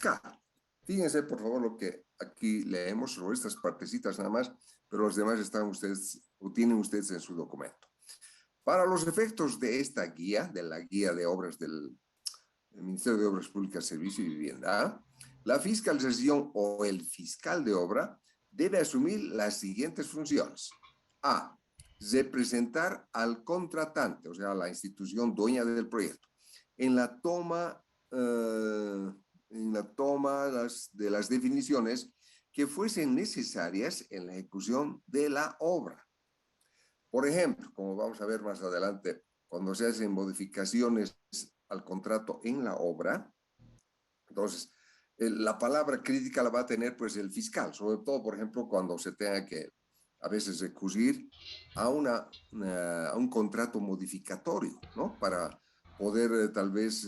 fiscal. Fíjense, por favor, lo que aquí leemos sobre estas partecitas nada más, pero los demás están ustedes, o tienen ustedes en su documento. Para los efectos de esta guía, de la guía de obras del Ministerio de Obras Públicas, Servicio y Vivienda, la fiscalización o el fiscal de obra debe asumir las siguientes funciones. A, representar al contratante, o sea, a la institución dueña del proyecto, en la toma de las definiciones que fuesen necesarias en la ejecución de la obra. Por ejemplo, como vamos a ver más adelante, cuando se hacen modificaciones al contrato en la obra, entonces la palabra crítica la va a tener pues el fiscal, sobre todo, por ejemplo, cuando se tenga que a veces recurrir a un contrato modificatorio, ¿no? Para poder tal vez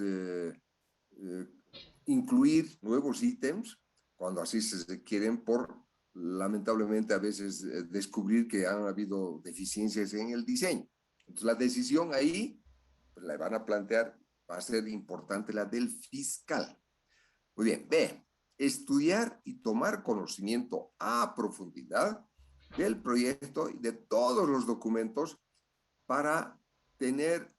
incluir nuevos ítems cuando así se requieren por, lamentablemente, a veces descubrir que han habido deficiencias en el diseño. Entonces, la decisión ahí, pues, la van a plantear, va a ser importante la del fiscal. Muy bien. B, estudiar y tomar conocimiento a profundidad del proyecto y de todos los documentos para tener,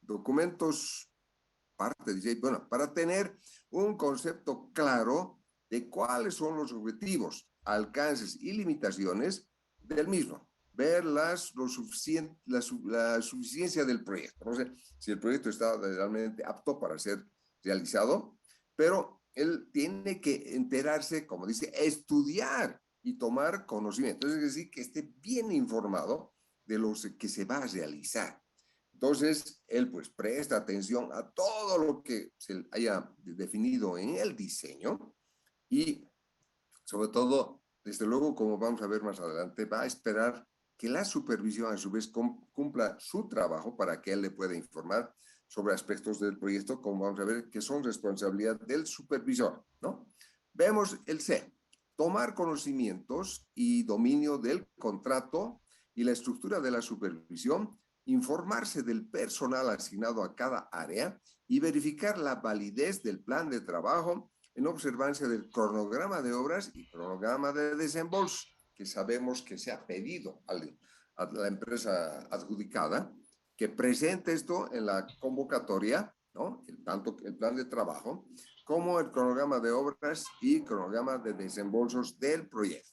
documentos bueno, para tener un concepto claro de cuáles son los objetivos, alcances y limitaciones del mismo. Ver la suficiencia del proyecto. No sé si el proyecto está realmente apto para ser realizado, pero él tiene que enterarse, como dice, estudiar y tomar conocimiento. Es decir, que esté bien informado de lo que se va a realizar. Entonces, él pues presta atención a todo lo que se haya definido en el diseño y sobre todo, desde luego, como vamos a ver más adelante, va a esperar que la supervisión a su vez cumpla su trabajo para que él le pueda informar sobre aspectos del proyecto, como vamos a ver, que son responsabilidad del supervisor, ¿no? Vemos el C, tomar conocimientos y dominio del contrato y la estructura de la supervisión, informarse del personal asignado a cada área y verificar la validez del plan de trabajo en observancia del cronograma de obras y cronograma de desembolso, que sabemos que se ha pedido a la empresa adjudicada, que presente esto en la convocatoria, ¿no? Tanto el plan de trabajo, como el cronograma de obras y cronograma de desembolsos del proyecto.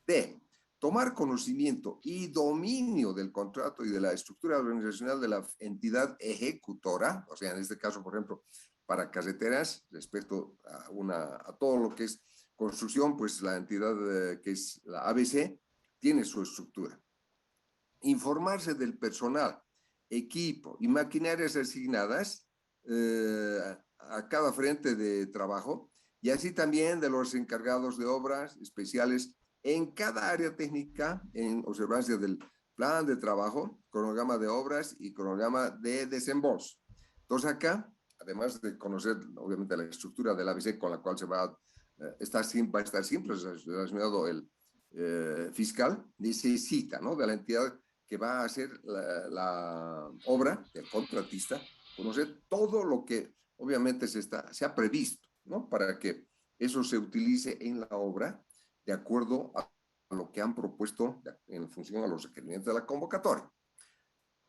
D, tomar conocimiento y dominio del contrato y de la estructura organizacional de la entidad ejecutora, o sea, en este caso, por ejemplo, para carreteras, respecto a todo lo que es construcción, pues la entidad que es la ABC tiene su estructura. Informarse del personal, equipo y maquinarias asignadas a cada frente de trabajo y así también de los encargados de obras especiales en cada área técnica en observancia del plan de trabajo, cronograma de obras y cronograma de desembolso. Entonces acá, además de conocer obviamente la estructura del ABC con la cual va a estar siempre relacionado el fiscal, necesita, ¿no?, de la entidad que va a hacer la obra del contratista, conocer todo lo que obviamente se ha previsto, ¿no?, para que eso se utilice en la obra de acuerdo a lo que han propuesto en función a los requerimientos de la convocatoria.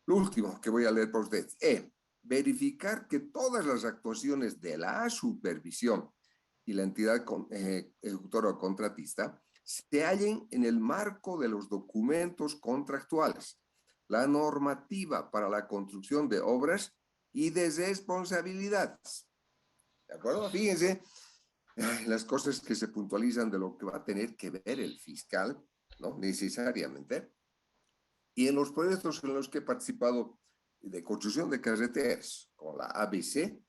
Lo último que voy a leer para ustedes es verificar que todas las actuaciones de la supervisión y la entidad ejecutora o contratista se hallen en el marco de los documentos contractuales, la normativa para la construcción de obras y de responsabilidades. ¿De acuerdo? Fíjense las cosas que se puntualizan de lo que va a tener que ver el fiscal, ¿no?, necesariamente. Y en los proyectos en los que he participado de construcción de carreteras con la ABC,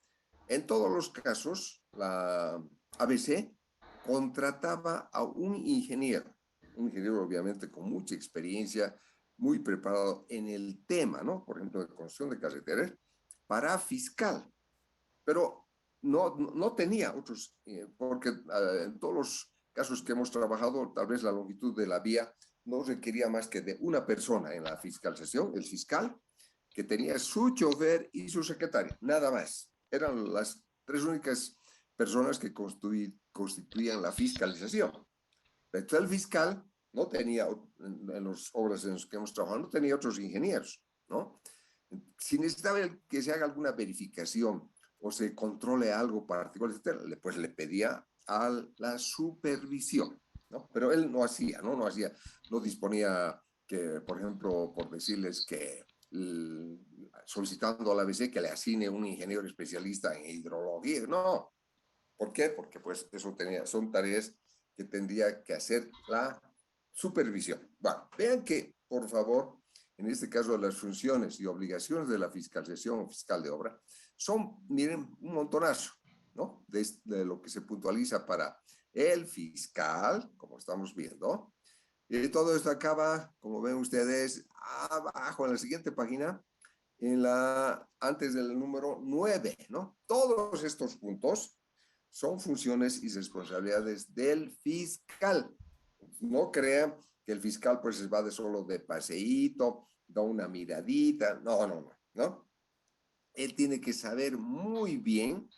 en todos los casos, la ABC contrataba a un ingeniero obviamente con mucha experiencia, muy preparado en el tema, ¿no?, por ejemplo, de construcción de carreteras, para fiscal. Pero no tenía otros, porque en todos los casos que hemos trabajado, tal vez la longitud de la vía no requería más que de una persona en la fiscalización, el fiscal, que tenía su chofer y su secretaria, nada más. Eran las tres únicas personas que constituían la fiscalización. Entonces el fiscal no tenía, en las obras en las que hemos trabajado, no tenía otros ingenieros, ¿no? Si necesitaba que se haga alguna verificación o se controle algo particular, etcétera, pues le pedía a la supervisión, ¿no? Pero él no hacía, ¿no? No disponía que, por ejemplo, por decirles que solicitando a la ABC que le asigne un ingeniero especialista en hidrología, no. ¿Por qué? Porque pues eso son tareas que tendría que hacer la supervisión. Bueno, vean que, por favor, en este caso las funciones y obligaciones de la fiscalización o fiscal de obra son, miren, un montonazo, ¿no? De lo que se puntualiza para el fiscal, como estamos viendo. Y todo esto acaba, como ven ustedes, abajo en la siguiente página, antes del número 9, ¿no? Todos estos puntos son funciones y responsabilidades del fiscal. No crean que el fiscal pues va de solo de paseíto, da una miradita, no. Él tiene que saber muy bien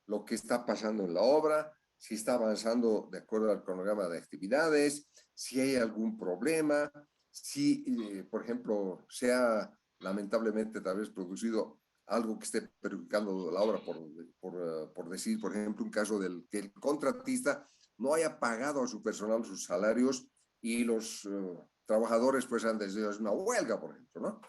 lo que está pasando en la obra, si está avanzando de acuerdo al cronograma de actividades, si hay algún problema, si, por ejemplo, se ha lamentablemente tal vez producido algo que esté perjudicando la obra, por decir, por ejemplo, un caso del que el contratista no haya pagado a su personal sus salarios y los trabajadores pues han decidido una huelga, por ejemplo, ¿no?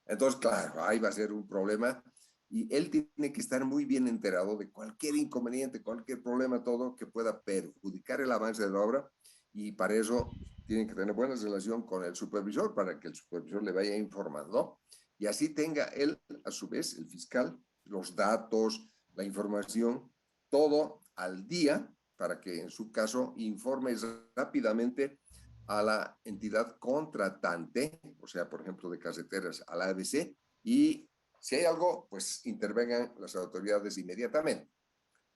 Entonces, claro, ahí va a ser un problema y él tiene que estar muy bien enterado de cualquier inconveniente, cualquier problema, todo que pueda perjudicar el avance de la obra, y para eso tienen que tener buena relación con el supervisor para que el supervisor le vaya informando y así tenga él, a su vez, el fiscal, los datos, la información, todo al día para que en su caso informe rápidamente a la entidad contratante, o sea, por ejemplo, de carreteras, a la ABC, y si hay algo, pues intervengan las autoridades inmediatamente.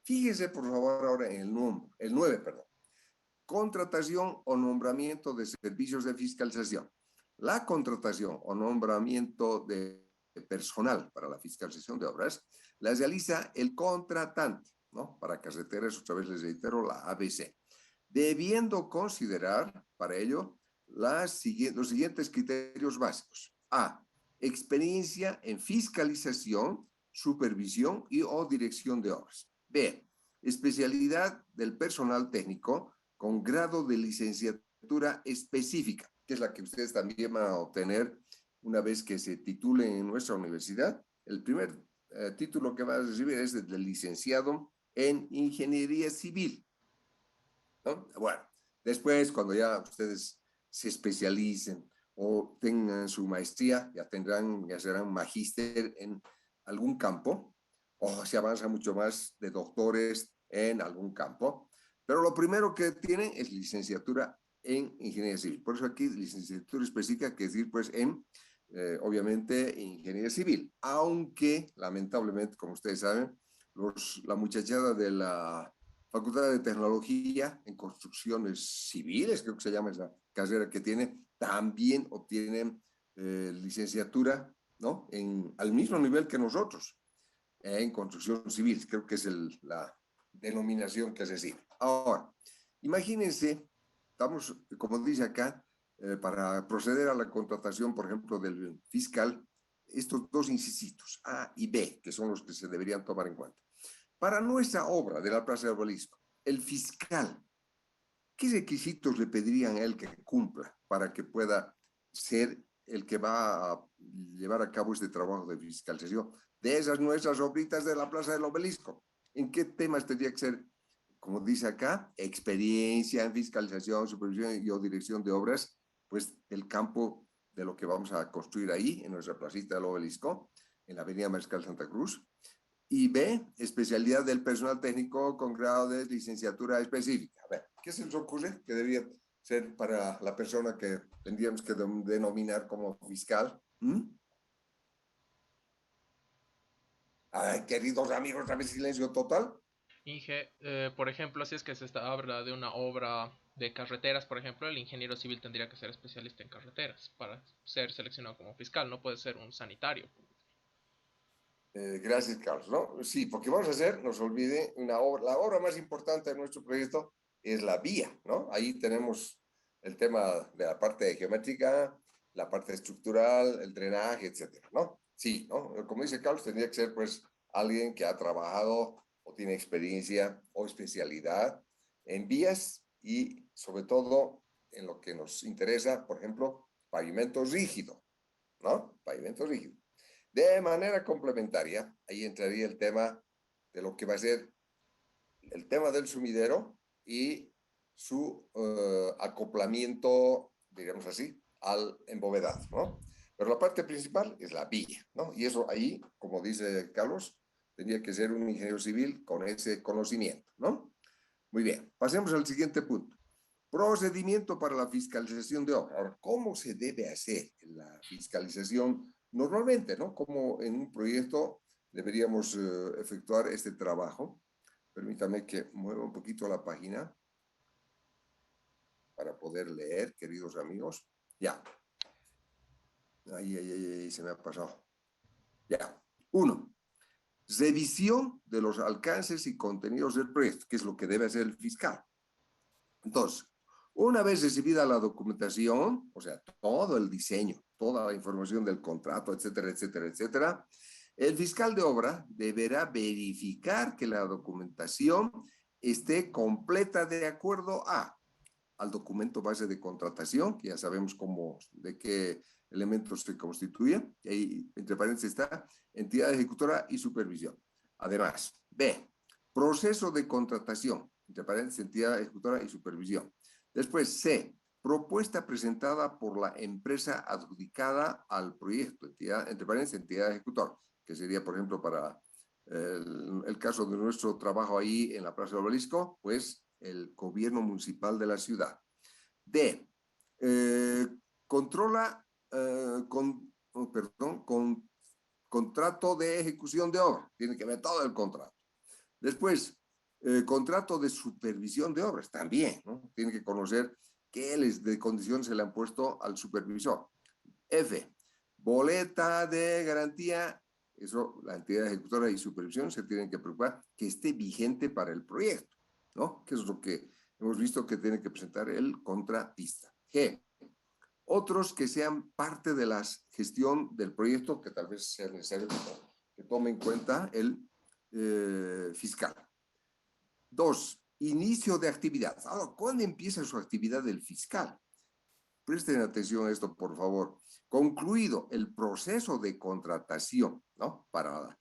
Fíjese, por favor, ahora en el 9, perdón. Contratación o nombramiento de servicios de fiscalización. La contratación o nombramiento de personal para la fiscalización de obras la realiza el contratante, ¿no? Para carreteras, otra vez les reitero, la ABC, debiendo considerar para ello los siguientes criterios básicos. A, experiencia en fiscalización, supervisión y o dirección de obras. B, especialidad del personal técnico con grado de licenciatura específica, que es la que ustedes también van a obtener una vez que se titulen en nuestra universidad. El primer título que van a recibir es el de licenciado en Ingeniería Civil, ¿no? Bueno, después cuando ya ustedes se especialicen o tengan su maestría, ya serán magíster en algún campo, o se avanza mucho más de doctores en algún campo. Pero lo primero que tienen es licenciatura en ingeniería civil. Por eso aquí licenciatura específica, que decir pues obviamente, ingeniería civil. Aunque lamentablemente, como ustedes saben, la muchachada de la Facultad de Tecnología en Construcciones Civiles, creo que se llama esa carrera que tiene, también obtienen licenciatura, ¿no? Al mismo nivel que nosotros, en construcción civil, creo que es la denominación que se recibe. Ahora, imagínense, estamos, como dice acá, para proceder a la contratación, por ejemplo, del fiscal, estos dos incisitos, A y B, que son los que se deberían tomar en cuenta. Para nuestra obra de la Plaza del Obelisco, el fiscal, ¿qué requisitos le pedirían a él que cumpla para que pueda ser el que va a llevar a cabo este trabajo de fiscalización de esas nuestras obritas de la Plaza del Obelisco? ¿En qué temas tendría que ser, como dice acá, experiencia en fiscalización, supervisión y o dirección de obras, pues el campo de lo que vamos a construir ahí, en nuestra placita del Obelisco, en la Avenida Mariscal Santa Cruz? Y B, especialidad del personal técnico con grado de licenciatura específica. A ver, ¿qué se les ocurre que debería ser para la persona que tendríamos que denominar como fiscal? ¿Mm? Ay, queridos amigos, ¿sabes silencio total? Inge, por ejemplo, si es que habla de una obra de carreteras, por ejemplo, el ingeniero civil tendría que ser especialista en carreteras para ser seleccionado como fiscal, no puede ser un sanitario. Gracias, Carlos. ¿No? Sí, porque vamos a hacer, no se olvide, una obra, la obra más importante de nuestro proyecto es la vía, ¿no? Ahí tenemos el tema de la parte geométrica, la parte estructural, el drenaje, etcétera, ¿no? Sí, ¿no? Como dice Carlos, tendría que ser, pues, alguien que ha trabajado o tiene experiencia o especialidad en vías y, sobre todo, en lo que nos interesa, por ejemplo, pavimento rígido, ¿no? Pavimento rígido. De manera complementaria, ahí entraría el tema de lo que va a ser el tema del sumidero y su acoplamiento, digamos así, al embovedado, ¿no? Pero la parte principal es la vía, ¿no? Y eso ahí, como dice Carlos, tendría que ser un ingeniero civil con ese conocimiento, ¿no? Muy bien, pasemos al siguiente punto. Procedimiento para la fiscalización de obra. Ahora, ¿cómo se debe hacer la fiscalización normalmente, ¿no? Como en un proyecto deberíamos efectuar este trabajo. Permítame que mueva un poquito la página para poder leer, queridos amigos. Ya. Ahí, se me ha pasado. Ya. Uno, revisión de los alcances y contenidos del proyecto, que es lo que debe hacer el fiscal. Entonces, una vez recibida la documentación, o sea, todo el diseño, toda la información del contrato, etcétera, etcétera, etcétera, el fiscal de obra deberá verificar que la documentación esté completa de acuerdo al documento base de contratación, que ya sabemos cómo, de qué elementos se constituye, y ahí entre paréntesis está entidad ejecutora y supervisión. Además, B, proceso de contratación, entre paréntesis, entidad ejecutora y supervisión. Después, C, propuesta presentada por la empresa adjudicada al proyecto, entidad, entre paréntesis, entidad ejecutora, que sería, por ejemplo, para el caso de nuestro trabajo ahí en la Plaza del Obelisco, pues el gobierno municipal de la ciudad. D, controla, con contrato de ejecución de obra, tiene que ver todo el contrato. Después, contrato de supervisión de obras, también, ¿no? Tiene que conocer qué de condiciones se le han puesto al supervisor. F, boleta de garantía, eso la entidad ejecutora y supervisión se tienen que preocupar que esté vigente para el proyecto, ¿no? Que es lo que hemos visto que tiene que presentar el contratista. G, otros que sean parte de la gestión del proyecto, que tal vez sea necesario que tome en cuenta el fiscal. Dos, inicio de actividad. Ahora, ¿cuándo empieza su actividad el fiscal? Presten atención a esto, por favor. Concluido el proceso de contratación, ¿no? Para,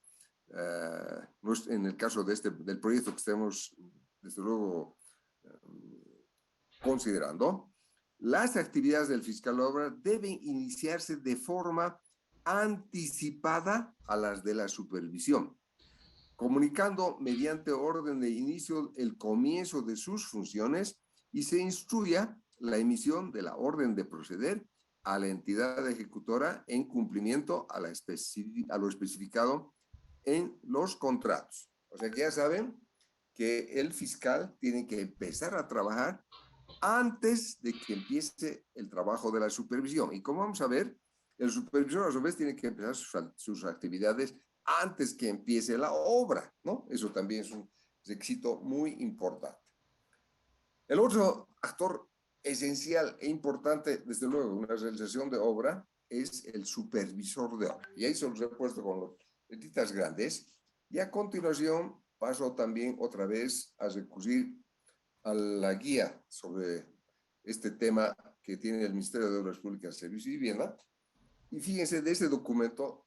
en el caso de del proyecto que estemos, desde luego, considerando, las actividades del fiscal de obra deben iniciarse de forma anticipada a las de la supervisión, comunicando mediante orden de inicio el comienzo de sus funciones y se instruya la emisión de la orden de proceder a la entidad ejecutora en cumplimiento a lo especificado en los contratos. O sea que ya saben que el fiscal tiene que empezar a trabajar antes de que empiece el trabajo de la supervisión. Y como vamos a ver, el supervisor a su vez tiene que empezar sus actividades antes que empiece la obra, ¿no? Eso también es un requisito muy importante. El otro actor esencial e importante, desde luego, en una realización de obra, es el supervisor de obra. Y ahí se los he puesto con las letritas grandes. Y a continuación paso también otra vez a recurrir a la guía sobre este tema que tiene el Ministerio de Obras Públicas, Servicios y Vivienda. Y fíjense, de ese documento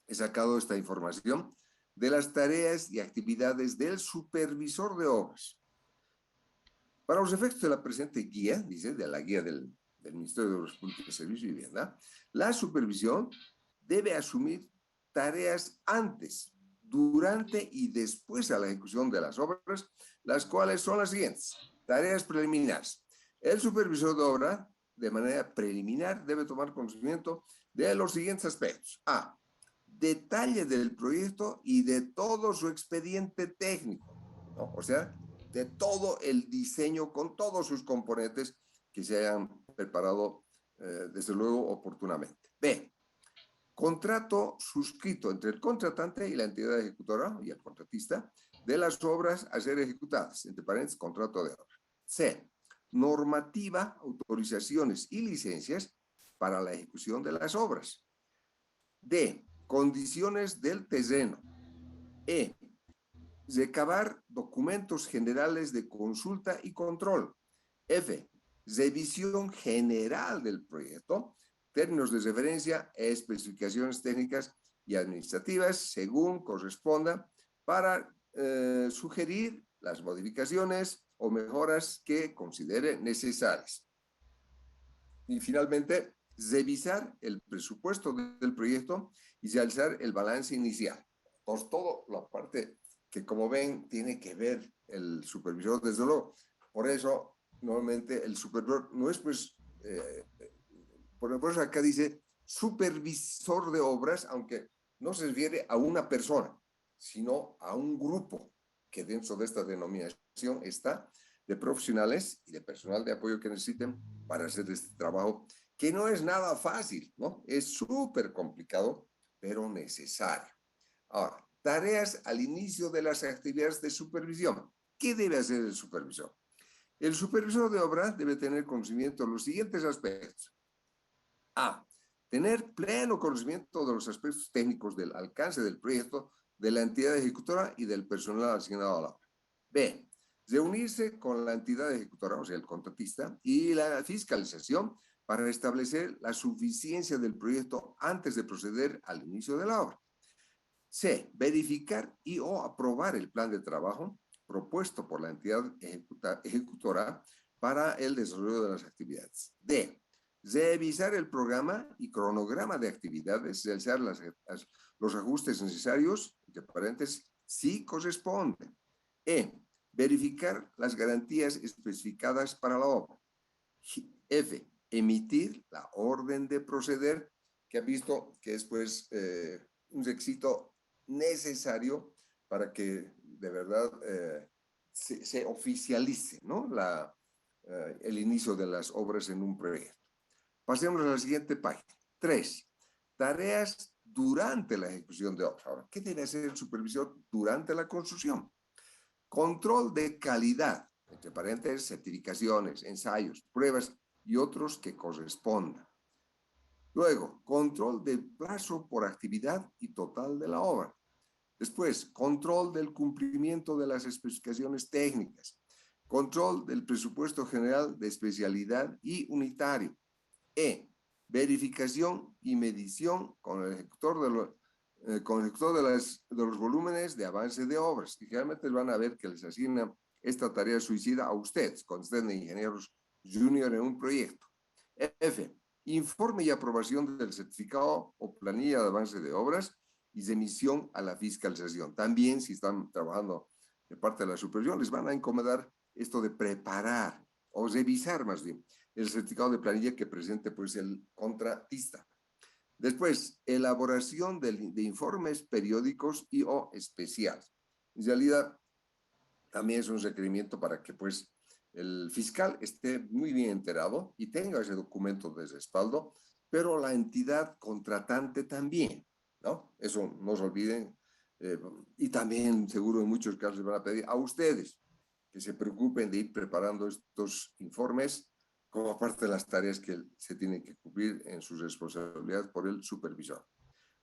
he sacado esta información de las tareas y actividades del supervisor de obras. Para los efectos de la presente guía, dice, de la guía del Ministerio de Obras Públicas, Servicios y Vivienda, la supervisión debe asumir tareas antes, durante y después a la ejecución de las obras, las cuales son las siguientes. Tareas preliminares. El supervisor de obra, de manera preliminar, debe tomar conocimiento de los siguientes aspectos. A, detalle del proyecto y de todo su expediente técnico, ¿no? O sea, de todo el diseño con todos sus componentes que se hayan preparado, desde luego, oportunamente. B, Contrato suscrito entre el contratante y la entidad ejecutora y el contratista de las obras a ser ejecutadas, entre paréntesis, contrato de obra. C. Normativa, autorizaciones y licencias para la ejecución de las obras. D. Condiciones del terreno. E. Recabar documentos generales de consulta y control. F. Revisión general del proyecto, términos de referencia, especificaciones técnicas y administrativas, según corresponda, para sugerir las modificaciones o mejoras que considere necesarias. Y finalmente, revisar el presupuesto del proyecto y realizar el balance inicial. Por todo la parte que, como ven, tiene que ver el supervisor, desde luego. Por eso, normalmente, el supervisor no es, pues, por eso acá dice supervisor de obras, aunque no se refiere a una persona, sino a un grupo que dentro de esta denominación está de profesionales y de personal de apoyo que necesiten para hacer este trabajo, que no es nada fácil, ¿no? Es súper complicado, pero necesario. Ahora, tareas al inicio de las actividades de supervisión. ¿Qué debe hacer el supervisor? El supervisor de obra debe tener conocimiento de los siguientes aspectos. A. Tener pleno conocimiento de los aspectos técnicos del alcance del proyecto, de la entidad ejecutora y del personal asignado a la obra. B. Reunirse con la entidad ejecutora, o sea, el contratista, y la fiscalización para establecer la suficiencia del proyecto antes de proceder al inicio de la obra. C. Verificar y o aprobar el plan de trabajo propuesto por la entidad ejecutora para el desarrollo de las actividades. D. Revisar el programa y cronograma de actividades, realizar los ajustes necesarios, entre paréntesis, si corresponde. E. Verificar las garantías especificadas para la obra. F. Emitir la orden de proceder, que ha visto que es pues un requisito necesario para que de verdad se oficialice, ¿no? El inicio de las obras en un proyecto. Pasemos a la siguiente página. 3. Tareas durante la ejecución de obra. Ahora, ¿qué debe hacer el supervisor durante la construcción? Control de calidad, entre paréntesis, certificaciones, ensayos, pruebas y otros que correspondan. Luego, control del plazo por actividad y total de la obra. Después, control del cumplimiento de las especificaciones técnicas. Control del presupuesto general de especialidad y unitario. E. Verificación y medición con el ejecutor de los volúmenes de avance de obras. Y generalmente van a ver que les asignan esta tarea suicida a ustedes, cuando estén de ingenieros junior en un proyecto. F. Informe y aprobación del certificado o planilla de avance de obras y de emisión a la fiscalización. También, si están trabajando de parte de la supervisión, les van a encomendar esto de preparar o revisar más bien el certificado de planilla que presente pues el contratista. Después, elaboración de informes periódicos y o especiales. En realidad, también es un requerimiento para que pues el fiscal esté muy bien enterado y tenga ese documento de respaldo, pero la entidad contratante también, ¿no? Eso no se olviden. Y también, seguro, en muchos casos les van a pedir a ustedes que se preocupen de ir preparando estos informes como parte de las tareas que se tienen que cumplir en su responsabilidad por el supervisor.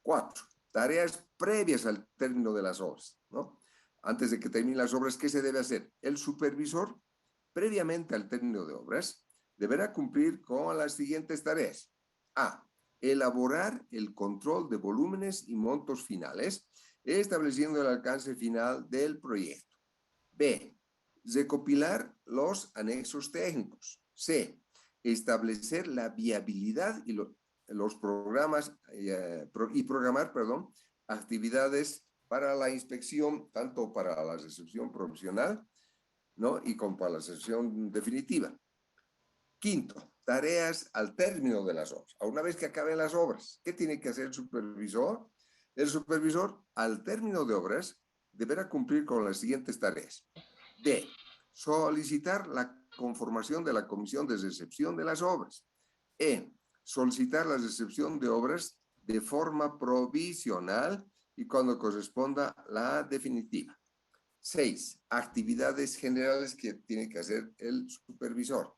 4. Tareas previas al término de las obras, ¿no? Antes de que terminen las obras, ¿qué se debe hacer? El supervisor, previamente al término de obras, deberá cumplir con las siguientes tareas. A. Elaborar el control de volúmenes y montos finales, estableciendo el alcance final del proyecto. B. Recopilar los anexos técnicos. C. Establecer la viabilidad y los programas y programar, actividades para la inspección, tanto para la recepción provisional, ¿no? Y como para la recepción definitiva. 5. Tareas al término de las obras. A una vez que acaben las obras, ¿qué tiene que hacer el supervisor? El supervisor, al término de obras, deberá cumplir con las siguientes tareas. D. Solicitar la conformación de la comisión de recepción de las obras. E. Solicitar la recepción de obras de forma provisional y cuando corresponda la definitiva. 6. Actividades generales que tiene que hacer el supervisor.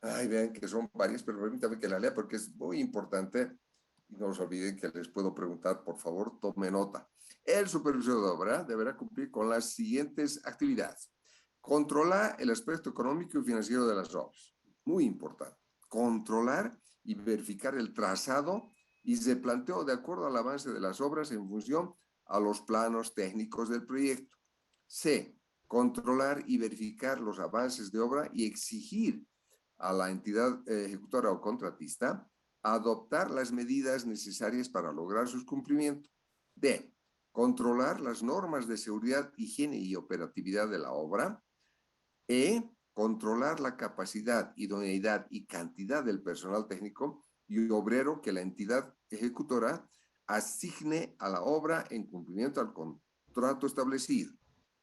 Ay, vean que son varias, pero permítame que la lea porque es muy importante. Y no se olviden que les puedo preguntar, por favor, tome nota. El supervisor de obra deberá cumplir con las siguientes actividades. Controlar el aspecto económico y financiero de las obras. Muy importante. Controlar y verificar el trazado y se planteó de acuerdo al avance de las obras en función a los planos técnicos del proyecto. C. Controlar y verificar los avances de obra y exigir a la entidad ejecutora o contratista adoptar las medidas necesarias para lograr sus cumplimientos. D. Controlar las normas de seguridad, higiene y operatividad de la obra. E. Controlar la capacidad, idoneidad y cantidad del personal técnico y obrero que la entidad ejecutora asigne a la obra en cumplimiento al contrato establecido.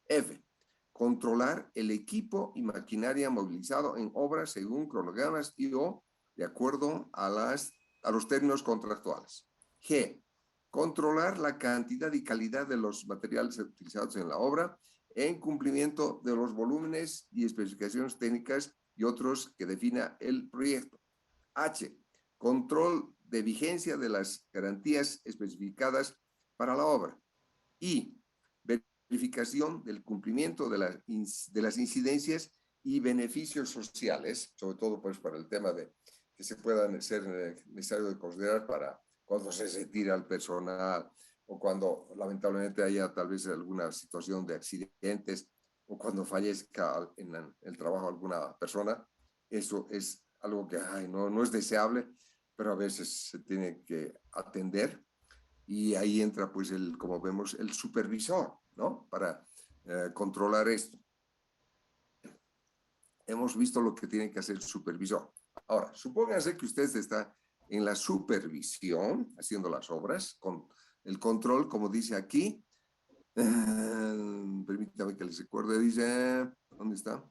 F. Controlar el equipo y maquinaria movilizado en obras según cronogramas y o de acuerdo a los términos contractuales. G. Controlar la cantidad y calidad de los materiales utilizados en la obra en cumplimiento de los volúmenes y especificaciones técnicas y otros que defina el proyecto. H. Control de vigencia de las garantías especificadas para la obra. I. Verificación del cumplimiento de las incidencias y beneficios sociales, sobre todo pues para el tema de que se puedan ser necesario de considerar para cuando se retira el personal o cuando lamentablemente haya tal vez alguna situación de accidentes o cuando fallezca en el trabajo alguna persona. Eso es algo que no es deseable, pero a veces se tiene que atender. Y ahí entra, pues, como vemos, el supervisor, ¿no? Para controlar esto. Hemos visto lo que tiene que hacer el supervisor. Ahora, supóngase que usted está en la supervisión, haciendo las obras, con el control, como dice aquí. Permítame que les recuerde, dice, ¿dónde está?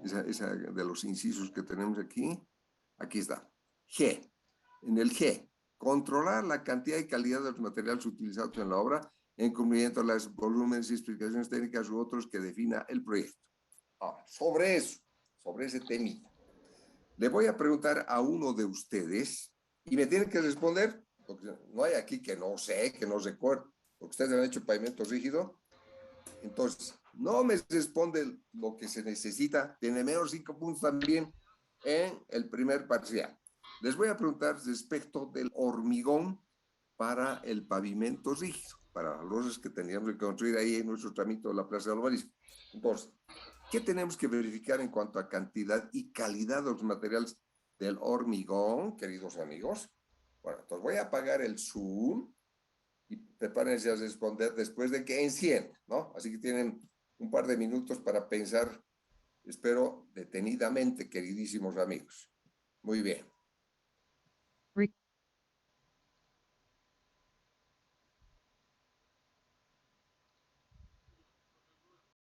Esa de los incisos que tenemos aquí. Aquí está. G. En el G. Controlar la cantidad y calidad de los materiales utilizados en la obra en cumplimiento de los volúmenes y explicaciones técnicas u otros que defina el proyecto. Ahora, sobre ese temita, le voy a preguntar a uno de ustedes y me tienen que responder, porque no hay aquí que no sé, que no recuerde, porque ustedes han hecho pavimento rígido. Entonces, no me responde lo que se necesita, tiene menos 5 puntos también en el primer parcial. Les voy a preguntar respecto del hormigón para el pavimento rígido, para los que teníamos que construir ahí en nuestro tramito de la Plaza del Obelisco. Entonces, ¿qué tenemos que verificar en cuanto a cantidad y calidad de los materiales del hormigón, queridos amigos? Bueno, entonces voy a apagar el Zoom y prepárense a responder después de que encienda, ¿no? Así que tienen un par de minutos para pensar, espero, detenidamente, queridísimos amigos. Muy bien.